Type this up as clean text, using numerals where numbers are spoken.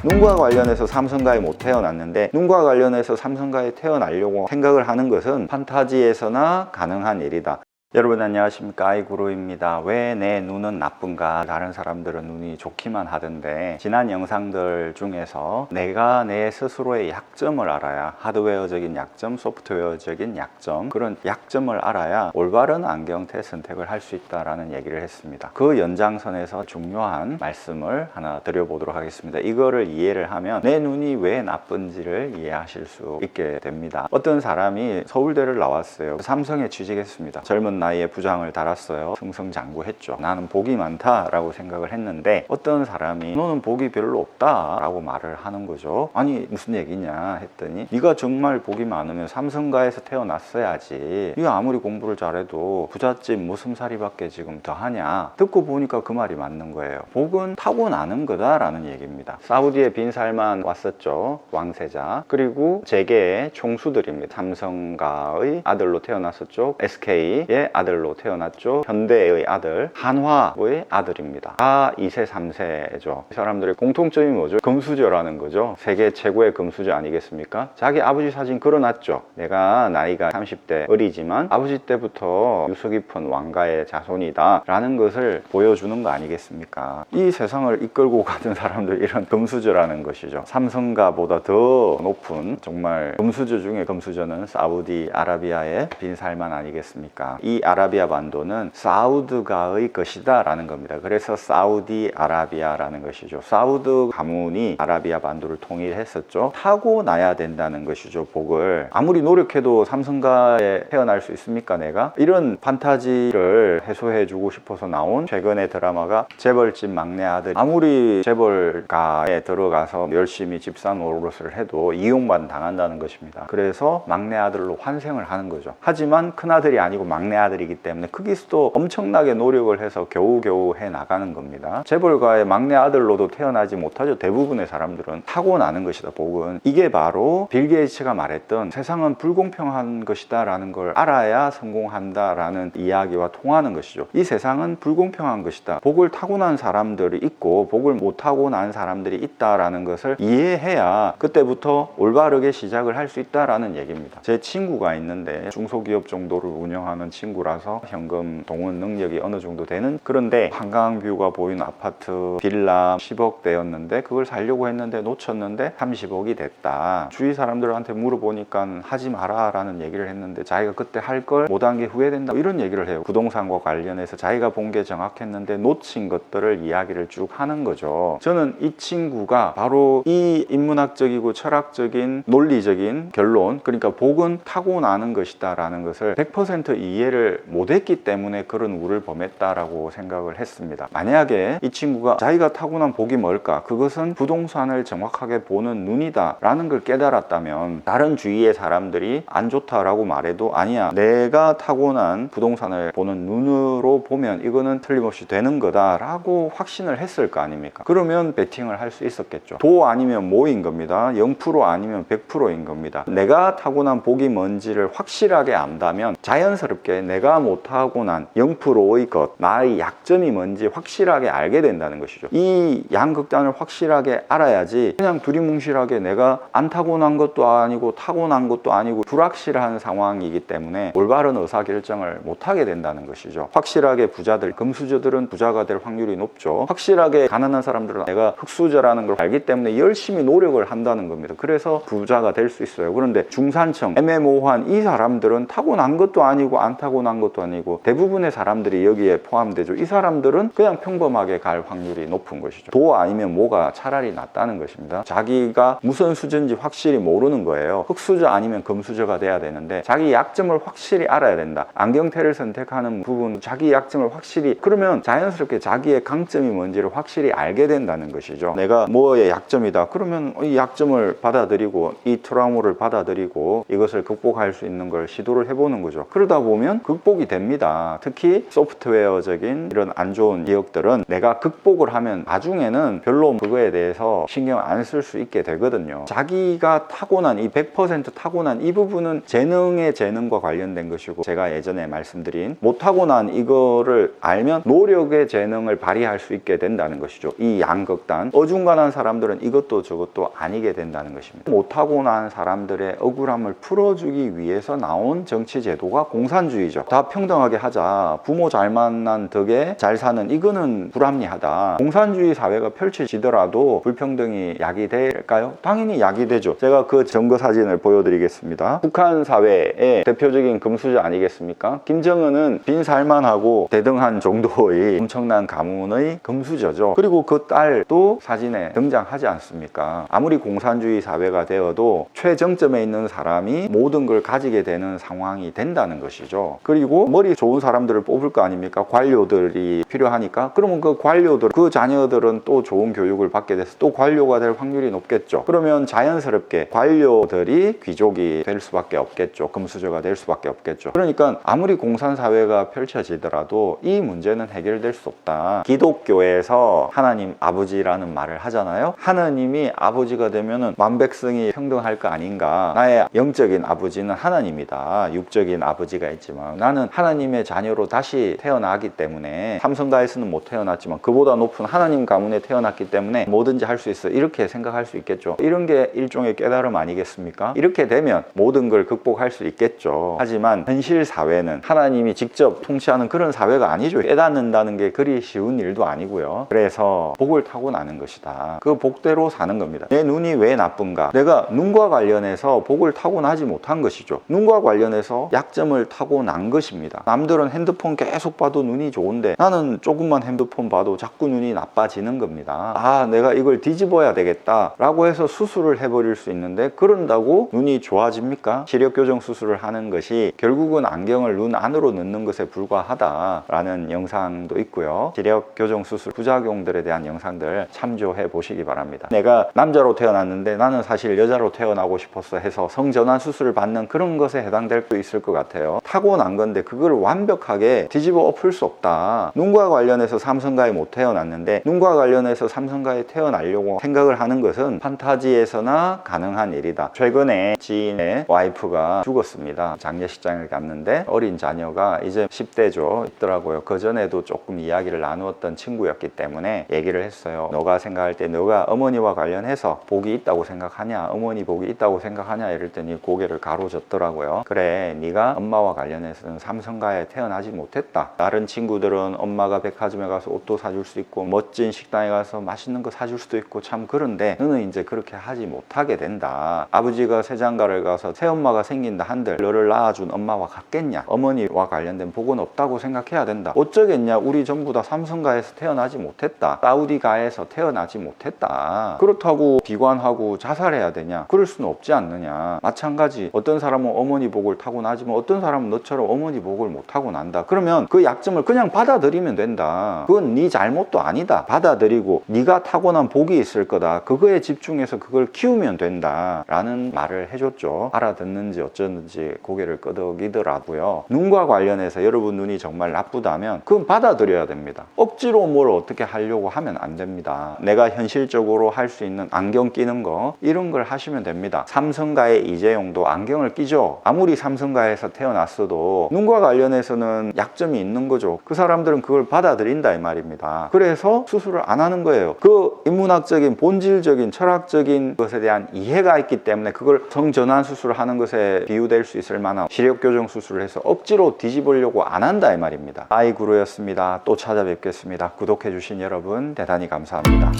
눈과 관련해서 삼성가에 못 태어났는데 눈과 관련해서 삼성가에 태어나려고 생각을 하는 것은 판타지에서나 가능한 일이다. 여러분 안녕하십니까, 아이구루입니다. 왜 내 눈은 나쁜가? 다른 사람들은 눈이 좋기만 하던데, 지난 영상들 중에서 내가 내 스스로의 약점을 알아야, 하드웨어적인 약점, 소프트웨어적인 약점, 그런 약점을 알아야 올바른 안경테 선택을 할 수 있다라는 얘기를 했습니다. 그 연장선에서 중요한 말씀을 하나 드려보도록 하겠습니다. 이거를 이해를 하면 내 눈이 왜 나쁜지를 이해하실 수 있게 됩니다. 어떤 사람이 서울대를 나왔어요. 삼성에 취직했습니다. 젊은 나이에 부장을 달았어요. 승승장구했죠. 나는 복이 많다라고 생각을 했는데, 어떤 사람이 너는 복이 별로 없다라고 말을 하는 거죠. 아니 무슨 얘기냐 했더니, 네가 정말 복이 많으면 삼성가에서 태어났어야지. 네가 아무리 공부를 잘해도 부잣집 무슴살이밖에 지금 더 하냐. 듣고 보니까 그 말이 맞는 거예요. 복은 타고나는 거다라는 얘기입니다. 사우디에 빈살만 왔었죠. 왕세자. 그리고 재계의 총수들입니다. 삼성가의 아들로 태어났었죠. SK의 아들로 태어났죠. 현대의 아들, 한화의 아들입니다. 다 2세 3세죠 이 사람들의 공통점이 뭐죠? 금수저라는 거죠. 세계 최고의 금수저 아니겠습니까? 자기 아버지 사진 걸어놨죠. 내가 나이가 30대 어리지만 아버지 때부터 유서 깊은 왕가의 자손이다 라는 것을 보여주는 거 아니겠습니까? 이 세상을 이끌고 가는 사람들, 이런 금수저라는 것이죠. 삼성가보다 더 높은, 정말 금수저 중에 금수저는 사우디아라비아의 빈살만 아니겠습니까? 이 아라비아 반도는 사우드가의 것이다 라는 겁니다. 그래서 사우디아라비아라는 것이죠. 사우드 가문이 아라비아 반도를 통일했었죠. 타고나야 된다는 것이죠. 복을 아무리 노력해도 삼성가에 태어날 수 있습니까? 내가? 이런 판타지를 해소해 주고 싶어서 나온 최근의 드라마가 재벌집 막내 아들. 아무리 재벌가에 들어가서 열심히 집사 노릇을 해도 이용만 당한다는 것입니다. 그래서 막내 아들로 환생을 하는 거죠. 하지만 큰아들이 아니고 막내 아들이기 때문에 거기서도 엄청나게 노력을 해서 겨우겨우 해 나가는 겁니다. 재벌가의 막내 아들로도 태어나지 못하죠. 대부분의 사람들은. 타고나는 것이다, 복은. 이게 바로 빌 게이츠가 말했던 세상은 불공평한 것이다 라는 걸 알아야 성공한다 라는 이야기와 통하는 것이죠. 이 세상은 불공평한 것이다. 복을 타고난 사람들이 있고 복을 못 타고난 사람들이 있다라는 것을 이해해야 그때부터 올바르게 시작을 할 수 있다라는 얘기입니다. 제 친구가 있는데 중소기업 정도를 운영하는 친구라서 현금 동원 능력이 어느 정도 되는, 그런데 한강뷰가 보이는 아파트 빌라 10억대였는데 그걸 사려고 했는데 놓쳤는데 30억이 됐다. 주위 사람들한테 물어보니까 하지 마라 라는 얘기를 했는데, 자기가 그때 할 걸 못한 게 후회된다 이런 얘기를 해요. 부동산과 관련해서 자기가 본 게 정확했는데 놓친 것들을 이야기를 쭉 하는 거죠. 저는 이 친구가 바로 이 인문학적이고 철학적인 논리적인 결론, 그러니까 복은 타고나는 것이다 라는 것을 100% 이해를 못했기 때문에 그런 우를 범했다라고 생각을 했습니다. 만약에 이 친구가 자기가 타고난 복이 뭘까? 그것은 부동산을 정확하게 보는 눈이다 라는 걸 깨달았다면, 다른 주위의 사람들이 안 좋다라고 말해도 아니야, 내가 타고난 부동산을 보는 눈으로 보면 이거는 틀림없이 되는 거다 라고 확신을 했을 거 아닙니까? 그러면 베팅을 할 수 있었겠죠. 도 아니면 모인 겁니다. 0% 아니면 100%인 겁니다. 내가 타고난 복이 뭔지를 확실하게 안다면 자연스럽게 내가 못 타고난 0%의 것, 나의 약점이 뭔지 확실하게 알게 된다는 것이죠. 이 양극단을 확실하게 알아야지 그냥 두리뭉실하게 내가 안 타고난 것도 아니고 타고난 것도 아니고 불확실한 상황이기 때문에 올바른 의사결정을 못하게 된다는 것이죠. 확실하게 부자들, 금수저들은 부자가 될 확률이 높죠. 확실하게 가난한 사람들은 내가 흙수저라는 걸 알기 때문에 열심히 노력을 한다는 겁니다. 그래서 부자가 될 수 있어요. 그런데 중산층, 애매모호한 이 사람들은 타고난 것도 아니고 안 타고난 것도 아니고 대부분의 사람들이 여기에 포함되죠. 이 사람들은 그냥 평범하게 갈 확률이 높은 것이죠. 도 아니면 모가 차라리 낫다는 것입니다. 자기가 무슨 수저인지 확실히 모르는 거예요. 흙수저 아니면 금수저가 돼야 되는데 자기 약점을 확실히 알아야 된다. 안경테를 선택하는 부분, 자기 약점을 확실히, 그러면 자연스럽게 자기의 강점이 뭔지를 확실히 알게 된다는 것이죠. 내가 뭐의 약점이다 그러면 이 약점을 받아들이고 이 트라우마를 받아들이고 이것을 극복할 수 있는 걸 시도를 해보는 거죠. 그러다 보면 극복이 됩니다. 특히 소프트웨어적인 이런 안 좋은 기억들은 내가 극복을 하면 나중에는 별로 그거에 대해서 신경 안 쓸 수 있게 되거든요. 자기가 타고난 이 100% 타고난 이 부분은 재능의 재능과 관련된 것이고, 제가 예전에 말씀드린 못 타고난 이거를 알면 노력의 재능을 발휘할 수 있게 된다는 것이죠. 이 양극단, 어중간한 사람들은 이것도 저것도 아니게 된다는 것입니다. 못 타고난 사람들의 억울함을 풀어주기 위해서 나온 정치 제도가 공산주의죠. 다 평등하게 하자, 부모 잘 만난 덕에 잘 사는, 이거는 불합리하다. 공산주의 사회가 펼쳐지더라도 불평등이 야기될까요? 당연히 야기되죠. 제가 그 증거 사진을 보여드리겠습니다. 북한 사회의 대표적인 금수저 아니겠습니까? 김정은은 빈살만하고 대등한 정도의 엄청난 가문의 금수저죠. 그리고 그 딸도 사진에 등장하지 않습니까? 아무리 공산주의 사회가 되어도 최정점에 있는 사람이 모든 걸 가지게 되는 상황이 된다는 것이죠. 그리고 머리 좋은 사람들을 뽑을 거 아닙니까? 관료들이 필요하니까. 그러면 그 관료들, 그 자녀들은 또 좋은 교육을 받게 돼서 또 관료가 될 확률이 높겠죠. 그러면 자연스럽게 관료들이 귀족이 될 수밖에 없겠죠. 금수저가 될 수밖에 없겠죠. 그러니까 아무리 공산사회가 펼쳐지더라도 이 문제는 해결될 수 없다. 기독교에서 하나님 아버지라는 말을 하잖아요. 하나님이 아버지가 되면은 만백성이 평등할 거 아닌가. 나의 영적인 아버지는 하나님이다. 육적인 아버지가 있지만 나는 하나님의 자녀로 다시 태어나기 때문에 삼성가에서는 못 태어났지만 그보다 높은 하나님 가문에 태어났기 때문에 뭐든지 할 수 있어, 이렇게 생각할 수 있겠죠. 이런 게 일종의 깨달음 아니겠습니까? 이렇게 되면 모든 걸 극복할 수 있겠죠. 하지만 현실 사회는 하나님이 직접 통치하는 그런 사회가 아니죠. 깨닫는다는 게 그리 쉬운 일도 아니고요. 그래서 복을 타고나는 것이다. 그 복대로 사는 겁니다. 내 눈이 왜 나쁜가? 내가 눈과 관련해서 복을 타고나지 못한 것이죠. 눈과 관련해서 약점을 타고난 것입니다. 남들은 핸드폰 계속 봐도 눈이 좋은데 나는 조금만 핸드폰 봐도 자꾸 눈이 나빠지는 겁니다. 아, 내가 이걸 뒤집어야 되겠다 라고 해서 수술을 해버릴 수 있는데, 그런다고 눈이 좋아집니까? 시력교정 수술을 하는 것이 결국은 안경을 눈 안으로 넣는 것에 불과하다라는 영상도 있고요. 시력교정 수술 부작용들에 대한 영상들 참조해 보시기 바랍니다. 내가 남자로 태어났는데 나는 사실 여자로 태어나고 싶었어 해서 성전환 수술을 받는 그런 것에 해당될 수 있을 것 같아요. 타고난 건데 그걸 완벽하게 뒤집어 엎을 수 없다. 눈과 관련해서 삼성가에 못 태어났는데 눈과 관련해서 삼성가에 태어나려고 생각을 하는 것은 판타지에서나 가능한 일이다. 최근에 지인의 와이프가 죽었습니다. 장례식장을 갔는데 어린 자녀가 이제 10대죠 있더라고요. 그 전에도 조금 이야기를 나누었던 친구였기 때문에 얘기를 했어요. 너가 생각할 때 너가 어머니와 관련해서 복이 있다고 생각하냐, 어머니 복이 있다고 생각하냐, 이랬더니 고개를 가로젓더라고요. 그래, 네가 엄마와 관련해서는 삼성가에 태어나지 못했다. 다른 친구들은 엄마가 백화점에 가서 옷도 사줄 수 있고 멋진 식당에 가서 맛있는 거 사줄 수도 있고 참 그런데 너는 이제 그렇게 하지 못하게 된다. 아버지가 새장가를 가서 새엄마가 생긴다 한들 너를 낳아준 엄마와 같겠냐? 어머니와 관련된 복은 없다고 생각해야 된다. 어쩌겠냐? 우리 전부 다 삼성가에서 태어나지 못했다. 사우디가에서 태어나지 못했다. 그렇다고 비관하고 자살해야 되냐? 그럴 수는 없지 않느냐. 마찬가지, 어떤 사람은 어머니 복을 타고나지만 어떤 사람은 너처럼 어머니 복을 못 타고난다. 그러면 그 약점을 그냥 받아들이면 된다. 그건 네 잘못도 아니다. 받아들이고 네가 타고난 복이 있을 거다. 그거에 집중해서 그걸 키우면 된다 라는 말을 해줬죠. 알아듣는지 어쩌는지 고개를 끄덕이더라고요. 눈과 관련해서 여러분 눈이 정말 나쁘다면 그건 받아들여야 됩니다. 억지로 뭘 어떻게 하려고 하면 안 됩니다. 내가 현실적으로 할 수 있는 안경 끼는 거, 이런 걸 하시면 됩니다. 삼성가의 이재용도 안경을 끼죠. 아무리 삼성가에서 태어났어도 눈과 관련해서는 약점이 있는 거죠. 그 사람들은 그걸 받아들인다 이 말입니다. 그래서 수술을 안 하는 거예요. 그 인문학적인 본질적인 철학적인 것에 대한 이해가 있기 때문에 그걸 성전환 수술을 하는 것에 비유될 수 있을 만한 시력교정 수술을 해서 억지로 뒤집으려고 안 한다 이 말입니다. 아이구루였습니다. 또 찾아뵙겠습니다. 구독해 주신 여러분 대단히 감사합니다.